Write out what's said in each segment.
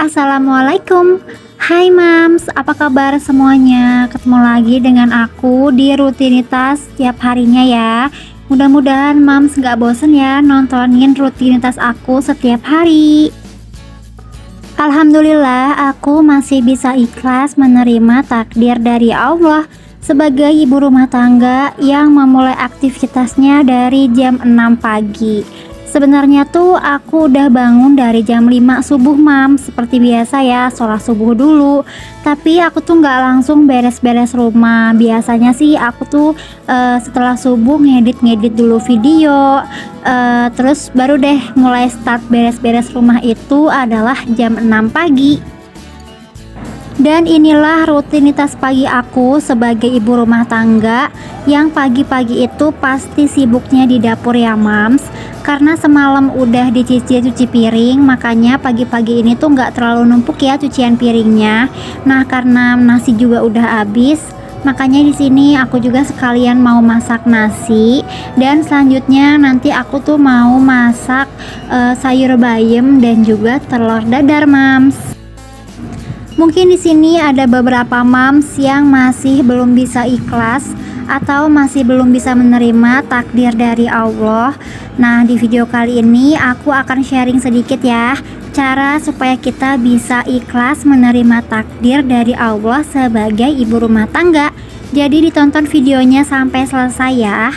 Assalamualaikum. Hai Mams, apa kabar semuanya? Ketemu lagi dengan aku di rutinitas tiap harinya ya. Mudah-mudahan Mams gak bosen ya nontonin rutinitas aku setiap hari. Alhamdulillah aku masih bisa ikhlas menerima takdir dari Allah sebagai ibu rumah tangga yang memulai aktivitasnya dari jam 6 pagi. Sebenarnya tuh aku udah bangun dari jam 5 subuh Mams. Seperti biasa ya, sholat subuh dulu. Tapi aku tuh nggak langsung beres-beres rumah. Biasanya sih aku tuh setelah subuh ngedit-ngedit dulu video, terus baru deh mulai start beres-beres rumah itu adalah jam 6 pagi. Dan inilah rutinitas pagi aku sebagai ibu rumah tangga yang pagi-pagi itu pasti sibuknya di dapur ya Mams. Karena semalam udah cuci piring, makanya pagi-pagi ini tuh nggak terlalu numpuk ya cucian piringnya. Nah karena nasi juga udah habis, makanya di sini aku juga sekalian mau masak nasi, dan selanjutnya nanti aku tuh mau masak sayur bayam dan juga telur dadar Mams. Mungkin di sini ada beberapa Mams yang masih belum bisa ikhlas atau masih belum bisa menerima takdir dari Allah. Nah, di video kali ini aku akan sharing sedikit ya cara supaya kita bisa ikhlas menerima takdir dari Allah sebagai ibu rumah tangga. Jadi ditonton videonya sampai selesai ya.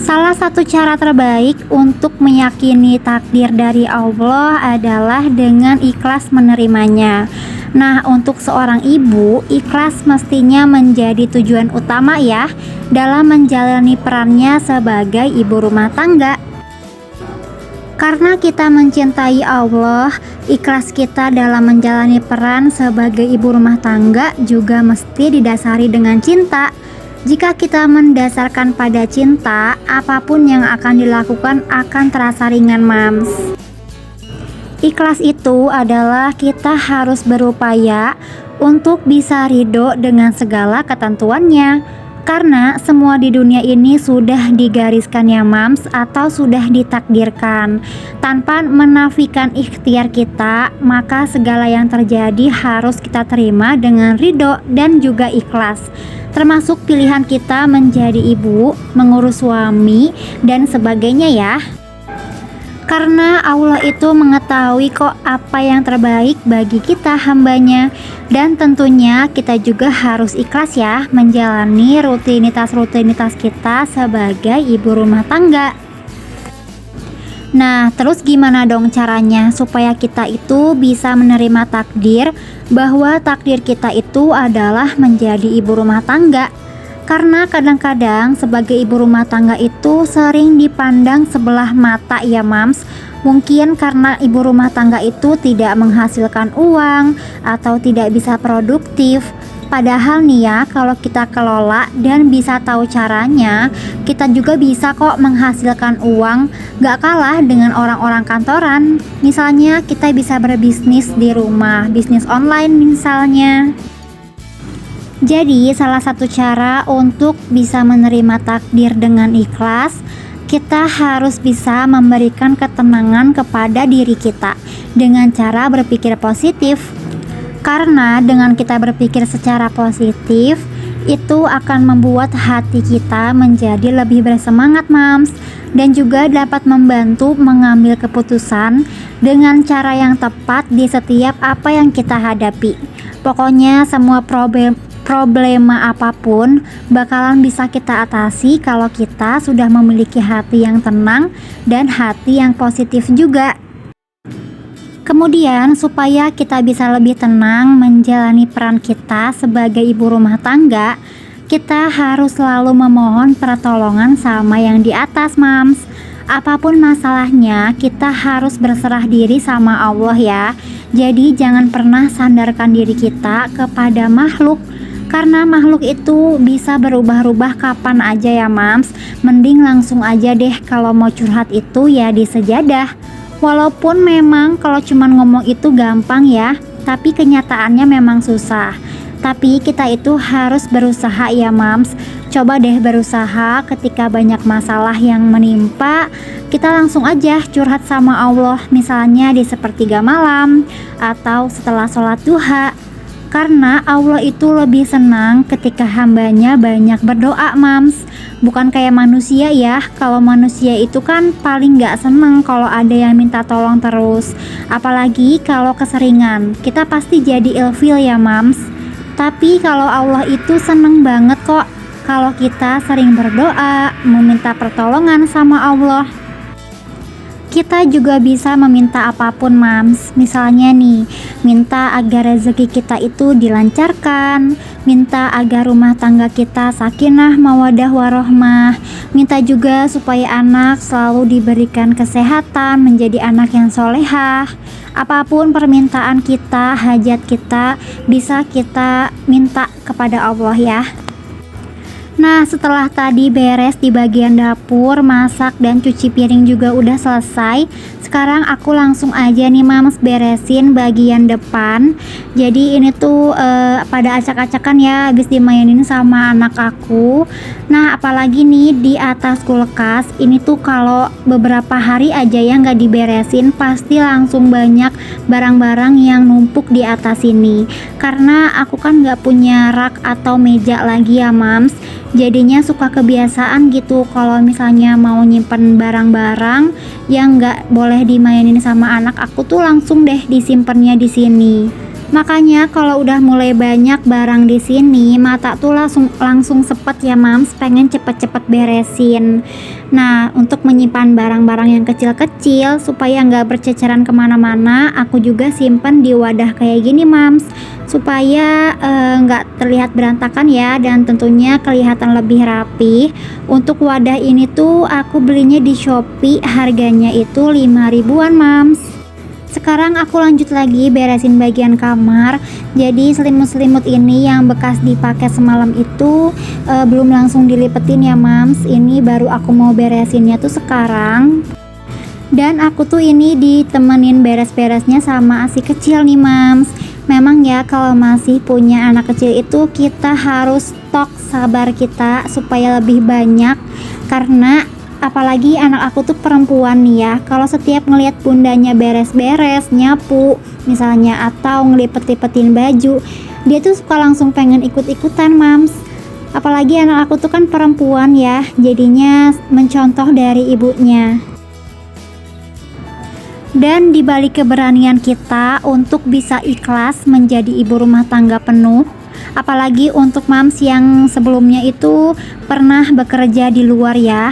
Salah satu cara terbaik untuk meyakini takdir dari Allah adalah dengan ikhlas menerimanya. Nah, untuk seorang ibu, ikhlas mestinya menjadi tujuan utama ya dalam menjalani perannya sebagai ibu rumah tangga. Karena kita mencintai Allah, ikhlas kita dalam menjalani peran sebagai ibu rumah tangga juga mesti didasari dengan cinta. Jika kita mendasarkan pada cinta, apapun yang akan dilakukan akan terasa ringan Mams. Ikhlas itu adalah kita harus berupaya untuk bisa ridho dengan segala ketentuannya. Karena semua di dunia ini sudah digariskan ya Mams, atau sudah ditakdirkan. Tanpa menafikan ikhtiar kita, maka segala yang terjadi harus kita terima dengan ridho dan juga ikhlas. Termasuk pilihan kita menjadi ibu, mengurus suami, dan sebagainya ya. Karena Allah itu mengetahui kok apa yang terbaik bagi kita hambanya. Dan tentunya kita juga harus ikhlas ya menjalani rutinitas-rutinitas kita sebagai ibu rumah tangga. Nah, terus gimana dong caranya supaya kita itu bisa menerima takdir bahwa takdir kita itu adalah menjadi ibu rumah tangga? Karena kadang-kadang sebagai ibu rumah tangga itu sering dipandang sebelah mata ya Mams. Mungkin karena ibu rumah tangga itu tidak menghasilkan uang atau tidak bisa produktif. Padahal nih ya, kalau kita kelola dan bisa tahu caranya, kita juga bisa kok menghasilkan uang gak kalah dengan orang-orang kantoran. Misalnya kita bisa berbisnis di rumah, bisnis online misalnya. Jadi salah satu cara untuk bisa menerima takdir dengan ikhlas, kita harus bisa memberikan ketenangan kepada diri kita dengan cara berpikir positif. Karena dengan kita berpikir secara positif, itu akan membuat hati kita menjadi lebih bersemangat Mams, dan juga dapat membantu mengambil keputusan dengan cara yang tepat di setiap apa yang kita hadapi. Pokoknya semua problema apapun bakalan bisa kita atasi kalau kita sudah memiliki hati yang tenang dan hati yang positif juga. Kemudian supaya kita bisa lebih tenang menjalani peran kita sebagai ibu rumah tangga, kita harus selalu memohon pertolongan sama yang di atas Mams. Apapun masalahnya, kita harus berserah diri sama Allah ya. Jadi jangan pernah sandarkan diri kita kepada makhluk, karena makhluk itu bisa berubah-ubah kapan aja ya Mams. Mending langsung aja deh kalau mau curhat itu ya di sejadah. Walaupun memang kalau cuman ngomong itu gampang ya, tapi kenyataannya memang susah. Tapi kita itu harus berusaha ya Mams, Coba deh berusaha ketika banyak masalah yang menimpa, kita langsung aja curhat sama Allah, misalnya di sepertiga malam atau setelah sholat duha. Karena Allah itu lebih senang ketika hambanya banyak berdoa, Mams. Bukan kayak manusia ya, kalau manusia itu kan paling gak seneng kalau ada yang minta tolong terus. Apalagi kalau keseringan, kita pasti jadi ilfil ya, Mams. Tapi kalau Allah itu seneng banget kok kalau kita sering berdoa, meminta pertolongan sama Allah. Kita juga bisa meminta apapun, Mams. Misalnya nih, minta agar rezeki kita itu dilancarkan, minta agar rumah tangga kita sakinah, mawadah, warohmah, minta juga supaya anak selalu diberikan kesehatan, menjadi anak yang solehah. Apapun permintaan kita, hajat kita, bisa kita minta kepada Allah ya. Nah, setelah tadi beres di bagian dapur, masak dan cuci piring juga udah selesai. Sekarang aku langsung aja nih, Mams, beresin bagian depan. Jadi ini tuh pada acak-acakan ya, habis dimainin sama anak aku. Nah, apalagi nih di atas kulkas, ini tuh kalau beberapa hari aja ya nggak diberesin, pasti langsung banyak barang-barang yang numpuk di atas ini. Karena aku kan nggak punya rak atau meja lagi ya, Mams. Jadinya suka kebiasaan gitu kalau misalnya mau nyimpen barang-barang yang nggak boleh dimainin sama anak aku tuh langsung deh disimpannya di sini. Makanya kalau udah mulai banyak barang di sini, mata tuh langsung sepet ya, Mams, pengen cepet-cepet beresin. Nah, untuk menyimpan barang-barang yang kecil-kecil supaya nggak berceceran kemana-mana, aku juga simpen di wadah kayak gini, Mams, supaya nggak terlihat berantakan ya, dan tentunya kelihatan lebih rapi. Untuk wadah ini tuh aku belinya di Shopee, harganya itu 5 ribuan, Mams. Sekarang aku lanjut lagi beresin bagian kamar. Jadi selimut-selimut ini yang bekas dipakai semalam itu belum langsung dilipetin ya, Mams. Ini baru aku mau beresinnya tuh sekarang. Dan aku tuh ini ditemenin beres-beresnya sama si kecil nih, Mams. Memang ya kalau masih punya anak kecil itu kita harus stok sabar kita supaya lebih banyak. Karena apalagi anak aku tuh perempuan nih ya, kalau setiap ngelihat bundanya beres-beres, nyapu misalnya, atau ngelipet-lipetin baju, dia tuh suka langsung pengen ikut-ikutan, Mams. Apalagi anak aku tuh kan perempuan ya, jadinya mencontoh dari ibunya. Dan dibalik keberanian kita untuk bisa ikhlas menjadi ibu rumah tangga penuh, apalagi untuk Mams yang sebelumnya itu pernah bekerja di luar ya,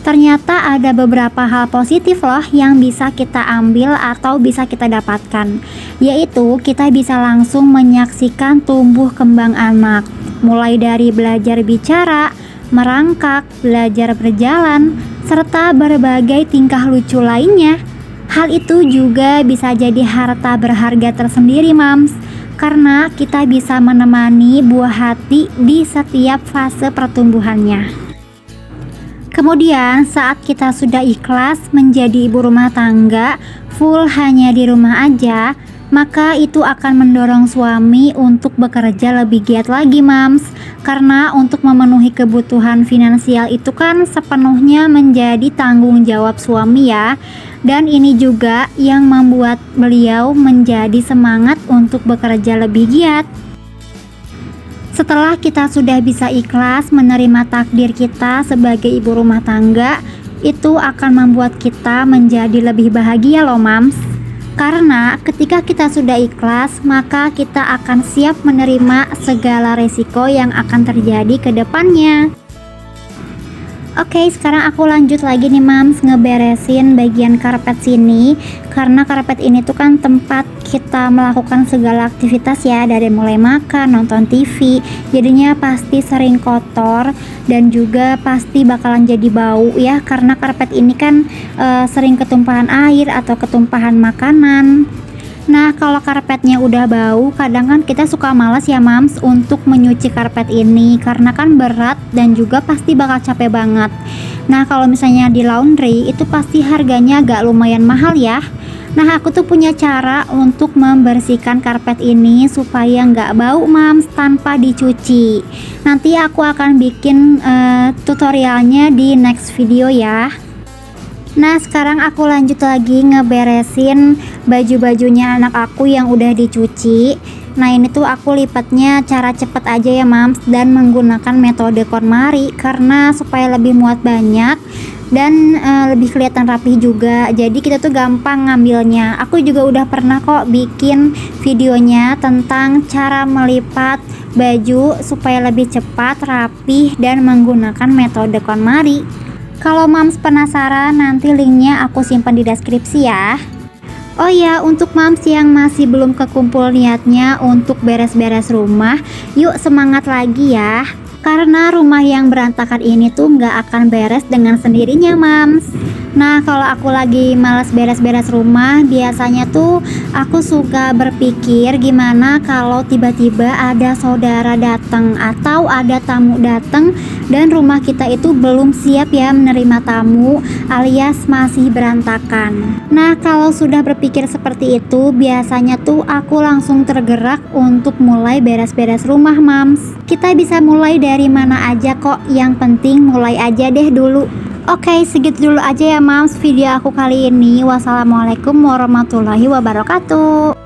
ternyata ada beberapa hal positif loh yang bisa kita ambil atau bisa kita dapatkan. Yaitu kita bisa langsung menyaksikan tumbuh kembang anak, mulai dari belajar bicara, merangkak, belajar berjalan, serta berbagai tingkah lucu lainnya. Hal itu juga bisa jadi harta berharga tersendiri, Mams, karena kita bisa menemani buah hati di setiap fase pertumbuhannya. Kemudian saat kita sudah ikhlas menjadi ibu rumah tangga, full hanya di rumah aja, maka itu akan mendorong suami untuk bekerja lebih giat lagi, Mams. Karena untuk memenuhi kebutuhan finansial itu kan sepenuhnya menjadi tanggung jawab suami ya. Dan ini juga yang membuat beliau menjadi semangat untuk bekerja lebih giat. Setelah kita sudah bisa ikhlas menerima takdir kita sebagai ibu rumah tangga, itu akan membuat kita menjadi lebih bahagia loh, Mams. Karena ketika kita sudah ikhlas, maka kita akan siap menerima segala resiko yang akan terjadi ke depannya. Oke, sekarang aku lanjut lagi nih, Mams, ngeberesin bagian karpet sini. Karena karpet ini tuh kan tempat kita melakukan segala aktivitas ya, dari mulai makan, nonton TV. Jadinya pasti sering kotor dan juga pasti bakalan jadi bau ya, karena karpet ini kan sering ketumpahan air atau ketumpahan makanan. Nah, kalau karpetnya udah bau, kadang kan kita suka malas ya, Mams, untuk menyuci karpet ini karena kan berat dan juga pasti bakal capek banget. Nah, kalau misalnya di laundry itu pasti harganya agak lumayan mahal ya. Nah, aku tuh punya cara untuk membersihkan karpet ini supaya nggak bau mams tanpa dicuci. Nanti aku akan bikin tutorialnya di next video ya. Nah, sekarang aku lanjut lagi ngeberesin baju-bajunya anak aku yang udah dicuci. Nah, ini tuh aku lipatnya cara cepet aja ya mams, dan menggunakan metode KonMari karena supaya lebih muat banyak dan lebih kelihatan rapi juga. Jadi kita tuh gampang ngambilnya. Aku juga udah pernah kok bikin videonya tentang cara melipat baju supaya lebih cepat, rapih, dan menggunakan metode KonMari. Kalau mams penasaran, nanti linknya aku simpan di deskripsi ya. Oh ya, untuk mams yang masih belum kekumpul niatnya untuk beres-beres rumah, yuk semangat lagi ya. Karena rumah yang berantakan ini tuh nggak akan beres dengan sendirinya mams. Nah, kalau aku lagi males beres-beres rumah, biasanya tuh aku suka berpikir gimana kalau tiba-tiba ada saudara datang atau ada tamu datang dan rumah kita itu belum siap ya menerima tamu alias masih berantakan. Nah, kalau sudah berpikir seperti itu, biasanya tuh aku langsung tergerak untuk mulai beres-beres rumah mams. Kita bisa mulai dari mana aja kok, yang penting mulai aja deh dulu. Oke, segitu dulu aja ya mams video aku kali ini. Wassalamualaikum warahmatullahi wabarakatuh.